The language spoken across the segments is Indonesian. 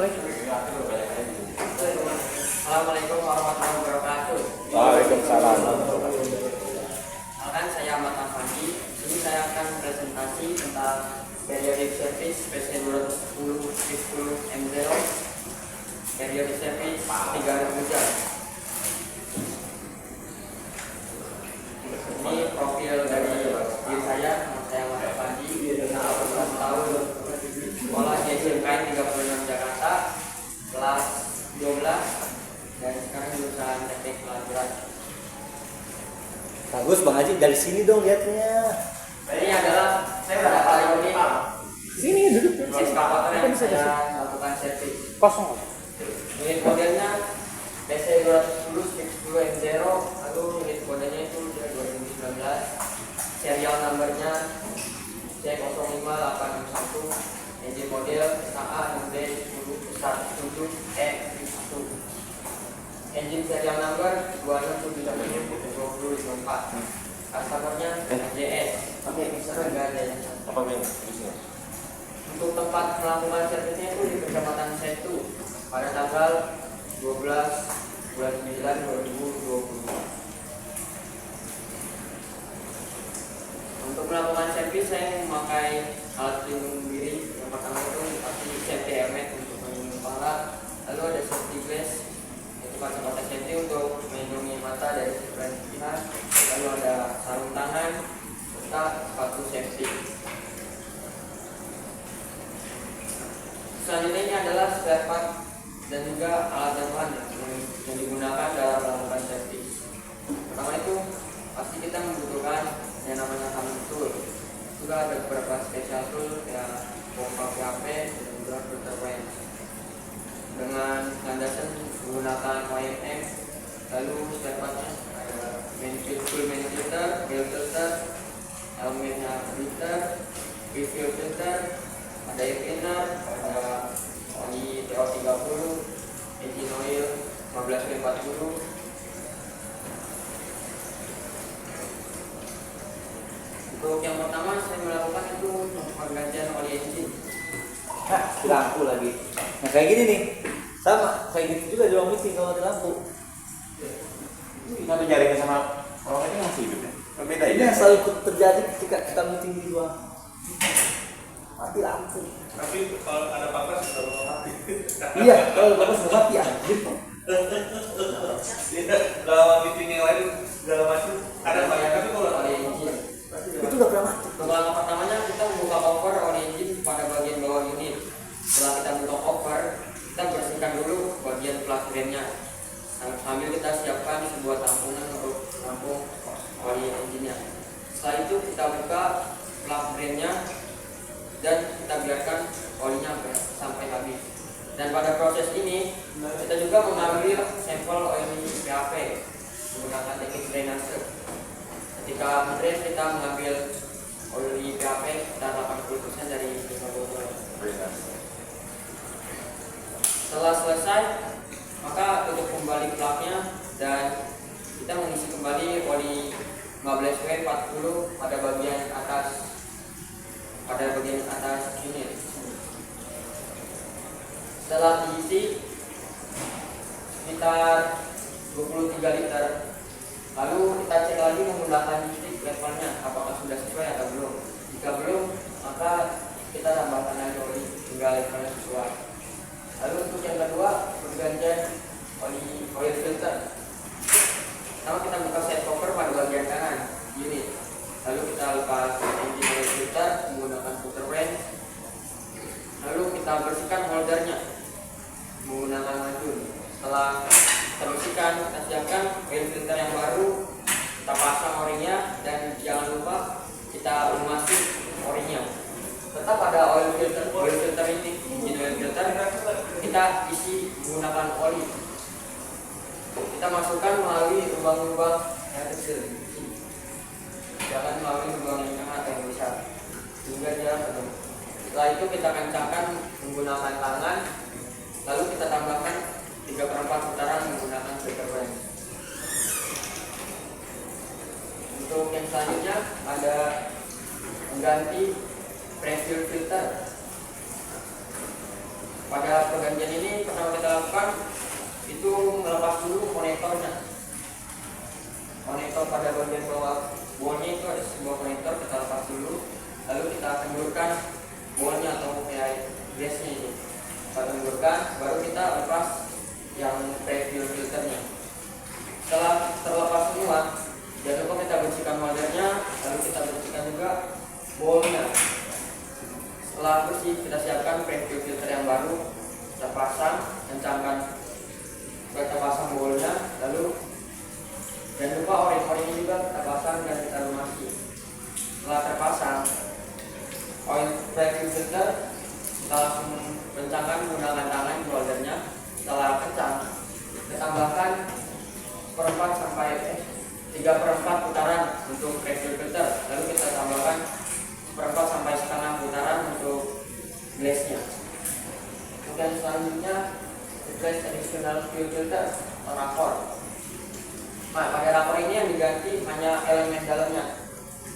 Assalamualaikum warahmatullahi wabarakatuh. Waalaikumsalam. Perkenalkan, saya Ahmad Afandi. Ini saya akan presentasi tentang periodic service PC210 M0, periodic service 3 jam. Ini profil dari diri saya Ahmad Afandi. Saya 16 tahun, sekolah di SMK 36 Jakarta, kelas 12, dan sekarang jurusan teknik pelaburan. Bagus Bang Haji, dari sini dong lihatnya. Ini adalah saya berapa unit Sini duduk. ekskavator yang saya lakukan servis. Kosong. Unit modelnya PC210 M0, lalu unit kodenya itu 2019. Serial numbernya C05861, engine model KA6D1017E1. Engine serial number 26772054. Customernya JS. Oke, misalnya enggak ada yang sama. Apa yang Untuk tempat melakukan servisnya itu di Kecamatan Setu pada tanggal 12 bulan 9 2020. Untuk melakukan servis saya memakai alat pelindung diri. Yang pertama itu pasti safety helmet untuk melindungi kepala, lalu ada safety glass yaitu kacamata safety untuk melindungi mata dari serpihan, lalu ada sarung tangan serta sepatu safety. Selanjutnya ini adalah spare part dan juga alat tambahan yang digunakan dalam melakukan servis. Pertama itu pasti kita membutuhkan yang namanya cutting tool. Juga ada beberapa special tool kayak pompa PHP dan juga filter wrench. Dengan landasan menggunakan OEM, lalu spare partnya ada full main filter, wheel filter, helmetnya filter, refill filter, ada air cleaner, ada oli TO30, engine oil 15W40. Untuk yang pertama saya melakukan itu pergantian oli engine. lampu lagi. Nah kayak gini nih, sama kayak gitu juga di ruang meeting kalau ada lampu. Kenapa jaringnya sama orang ini masih hidup ya? Berbeda Ini yang selalu terjadi ketika kita meeting di ruang. Mati lampu. Tapi kalau ada panas sudah mau mati. Iya, kalau bapak sudah mati ya. Kalau meeting yang lain segala macam ada banyak, tapi kalau Oli engine. Itu udah pernah mati. Untuk langkah pertamanya kita membuka cover oli engine pada bagian bawah unit. Setelah kita buka cover, kita bersihkan dulu bagian plat remnya. Sambil kita siapkan sebuah tampungan untuk tampung oli engine-nya. Setelah itu kita buka plat remnya dan kita biarkan olinya sampai habis. Dan pada proses ini kita juga mengambil sampel oli PHP menggunakan teknik drainase. Ketika mendrain kita mengambil oli PHP sekitar 80% dari 50%. Setelah selesai, maka tutup kembali plugnya dan kita mengisi kembali oli 15W40 pada bagian atas unit. Setelah diisi sekitar 23 liter, lalu kita cek lagi menggunakan stick levelnya apakah sudah sesuai atau belum. Jika belum, maka kita tambahkan lagi oli hingga levelnya sesuai. Lalu untuk yang kedua, pergantian oil filter. Pertama kita buka set cover pada bagian kanan unit. Lalu kita lepas engine oil filter menggunakan filter wrench. Lalu kita bersihkan holdernya menggunakan majun. Setelah kita bersihkan, kita siapkan oil filter yang baru, kita pasang orinya dan jangan lupa kita lumasi orinya. Tetap ada oil filter ini, engine oil filter, kita isi menggunakan oli. Kita masukkan melalui lubang-lubang yang kecil, jangan melalui lubang yang tengah atau yang besar, hingga dia penuh. Setelah itu kita kencangkan menggunakan tangan, lalu kita tambahkan 3/4 putaran menggunakan filter wrench. Untuk yang selanjutnya ada mengganti refill filter. Pada pergantian konektornya. Konektor pada bagian bawah bolnya itu ada sebuah konektor, kita lepas dulu, lalu kita kendurkan bolnya atau kayak gasnya itu. Kita kendurkan, baru kita lepas yang pre-fuel filternya. Setelah terlepas semua, jangan lupa kita bersihkan moldernya, lalu kita bersihkan juga bolnya. Setelah bersih, kita siapkan pre-fuel filter yang baru, kita pasang, kencangkan, kita pasang bolnya, lalu jangan lupa oring-oringnya juga kita pasang dan kita lumasi. Setelah terpasang oil pre-fuel filter, kita langsung kencangkan menggunakan tangan di moldernya. Setelah kencang, kita tambahkan 3/4 putaran untuk pre-fuel filter, lalu kita tambahkan 1/4 sampai setengah putaran untuk glassnya. Kemudian selanjutnya replace additional fuel filter atau rakor. Nah, pada rakor ini yang diganti hanya elemen dalamnya.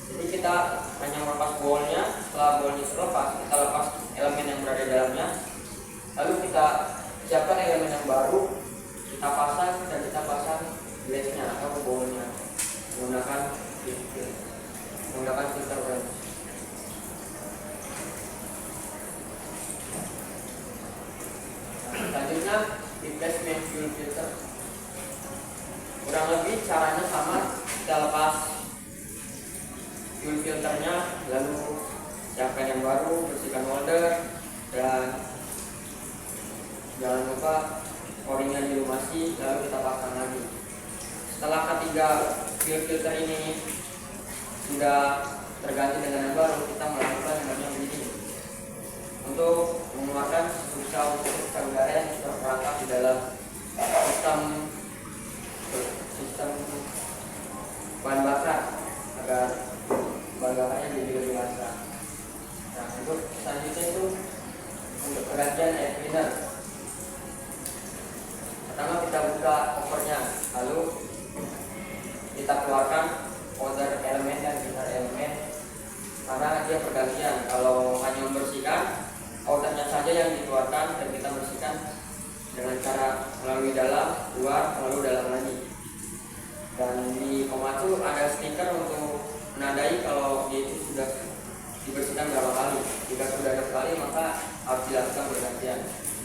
Jadi kita hanya melepas bolnya. Setelah bolnya terlepas, kita lepas elemen yang berada di dalamnya, lalu kita siapkan elemen yang baru, kita pasang dan kita pasang glassnya atau bolnya menggunakan filter wrench. Selanjutnya replacement fuel filter. Kurang lebih caranya sama, kita lepas fuel filternya, lalu siapkan yang baru, bersihkan molder, dan jangan lupa o-ringnya dilumasi, lalu kita pasang lagi. Setelah ketiga fuel filter ini sudah terganti dengan yang baru, kita melakukan yang namanya bleeding untuk mengeluarkan sisa udara yang terperangkap di dalam sistem bahan bakar agar bahan bakarnya jadi lebih lancar. Nah, untuk selanjutnya itu untuk penggantian air cleaner. Pertama kita buka covernya, lalu kita keluarkan outer elemen dan inner elemen karena dia pergantian. Kalau hanya membersihkan, outernya saja yang dikeluarkan dan kita bersihkan dengan cara melalui dalam, luar, lalu dalam lagi. Dan di Komatsu ada stiker untuk menandai kalau dia itu sudah dibersihkan berapa kali. Jika sudah ada sekali, maka harus dilakukan pergantian.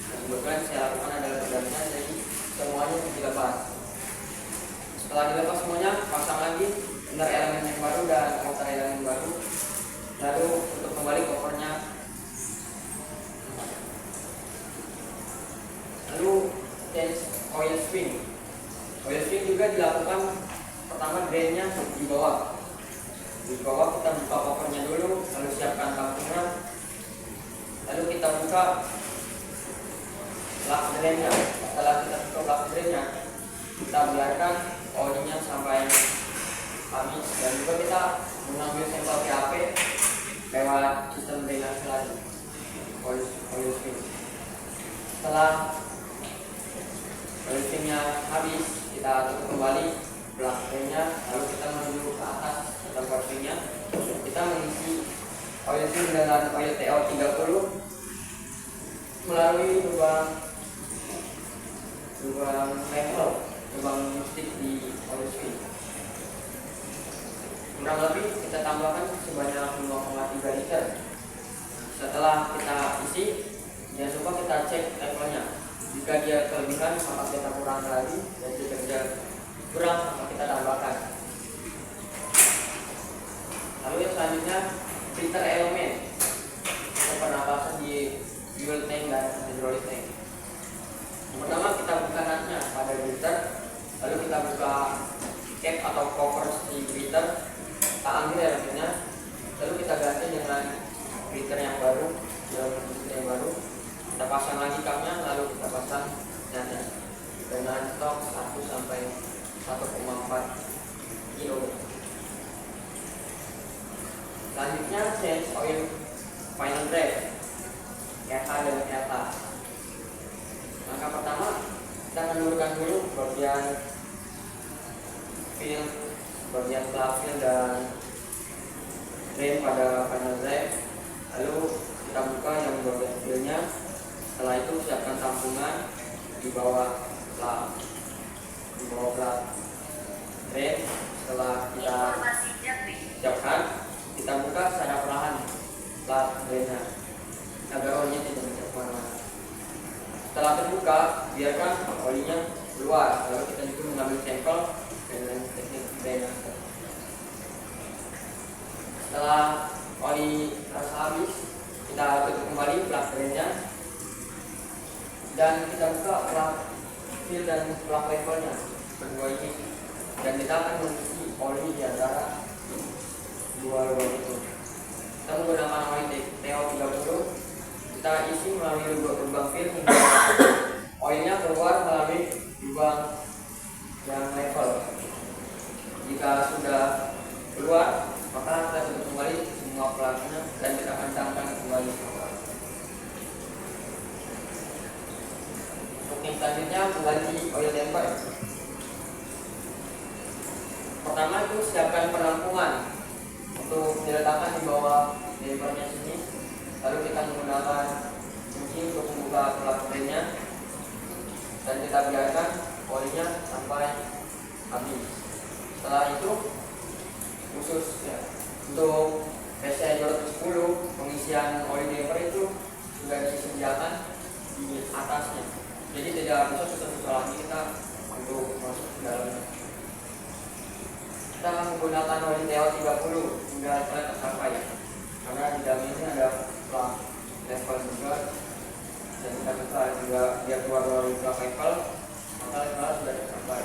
Dan kebetulan saya lakukan adalah pergantian, jadi semuanya dilepas. Setelah dilepas semuanya, pasang lagi inner elemen yang baru dan outer elemen baru. Lalu untuk kembali covernya, lalu change oil swing. Oil swing juga dilakukan pertama drainnya di bawah. Di bawah kita buka covernya dulu, lalu siapkan tampungnya, lalu kita buka lap drainnya. Setelah kita buka lap drainnya, kita biarkan oilnya sampai habis, dan juga kita mengambil sampel PAP lewat sistem drainase lagi oil swing. Setelah oil swingnya habis, kita tutup kembali belak drainnya, lalu kita menuju ke atas tempat swingnya. Kita mengisi oil swing dengan oil TO30 melalui lubang level, lubang stick di oil swing. Kurang lebih kita tambahkan sebanyak 5,3 liter. Setelah kita isi, jangan lupa kita cek levelnya. Jika dia kelebihan, maka kita kurang lagi, dan jika dia kurang, maka kita tambahkan. Lalu yang selanjutnya filter elemen untuk pernapasan di fuel tank dan hydraulic tank. Yang pertama kita buka natnya pada filter, lalu kita buka cap atau cover si filter, kita ambil elemennya, lalu kita ganti dengan filter yang baru, kita pasang lagi capnya, lalu kita pasang natnya dengan stok 1 sampai 1,4 kg. Selanjutnya change oil final drive, EH dan EH. Langkah pertama kita kendurkan dulu bagian fill, bagian klafil dan drain pada final drive. Lalu kita buka yang bagian fillnya. Setelah itu siapkan tampungan di bawah lap. membawa plat drain. Setelah kita siapkan, kita buka secara perlahan plat drainnya agar olinya tidak mencapai kemana-mana. Setelah terbuka, biarkan olinya keluar, lalu kita juga mengambil sampel dengan teknik drainase. Setelah oli terasa habis, kita tutup kembali plat drainnya dan kita buka plat fill dan plat levelnya kedua ini, dan kita akan mengisi oli di antara dua lubang itu. Kita menggunakan oli TO30, kita isi melalui lubang fill hingga oilnya keluar melalui lubang yang level. Jika sudah keluar, maka kita tutup kembali semua platnya dan kita kencangkan kembali. Untuk yang selanjutnya, mengganti oil damper. Pertama itu siapkan penampungan untuk diletakkan di bawah dampernya sini. Lalu kita menggunakan kunci untuk membuka plat drainnya dan kita biarkan olinya sampai habis. Setelah itu khusus ya, untuk PC 210 pengisian oli damper itu sudah disediakan di atasnya, jadi tidak bisa susah-susah lagi kita untuk masuk ke dalamnya. Kita menggunakan oli TO30 hingga tercapai karena di dalam ini ada plat level juga, dan kita buka juga biar keluar dari plat level, maka level sudah tercapai.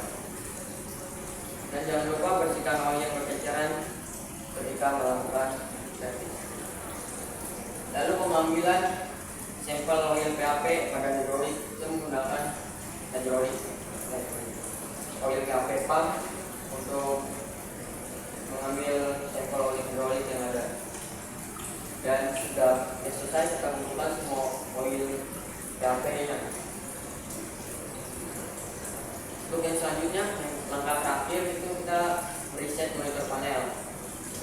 Dan jangan lupa bersihkan oli yang berceceran ketika melakukan servis. Lalu pengambilan sampel oil PAP pada hidrolik itu menggunakan hidrolik oil PAP pump untuk mengambil sampel oil hidrolik yang ada. Dan sudah selesai kita mengumpulkan semua oil PAP-nya. Untuk yang selanjutnya, yang langkah terakhir itu kita reset monitor panel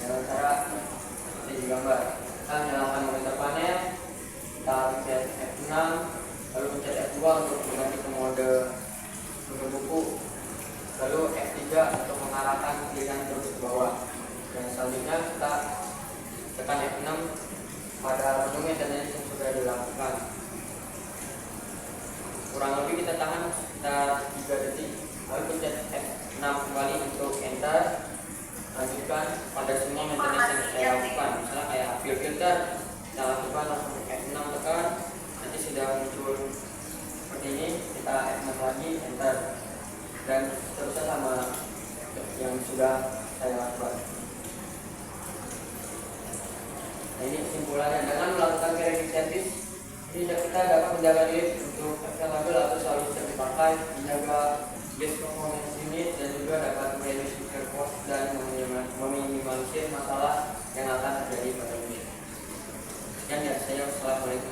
dengan cara seperti di gambar. Kita nyalakan monitor panel, kita pencet F6, lalu pencet F2 untuk mengganti ke mode buku, lalu F3 untuk mengarahkan pilihan terus ke bawah. Dan selanjutnya kita tekan F6 pada menu maintenance yang sudah dilakukan. Kurang lebih kita tahan sekitar 3 detik, lalu pencet F6 kembali untuk enter. Lanjutkan pada semua maintenance yang saya lakukan, misalnya kayak filter kita lakukan langsung F6 tekan, nanti sudah muncul seperti ini, kita F6 lagi enter, dan seterusnya sama yang sudah saya lakukan. Nah, ini kesimpulannya, dengan melakukan periodic service ini kita dapat menjaga diri untuk available atau selalu bisa dipakai, menjaga gas performance unit, dan juga dapat mereduce repair cost dan meminimalisir masalah yang akan terjadi pada unit. Sekian ya, saya. Wassalamualaikum.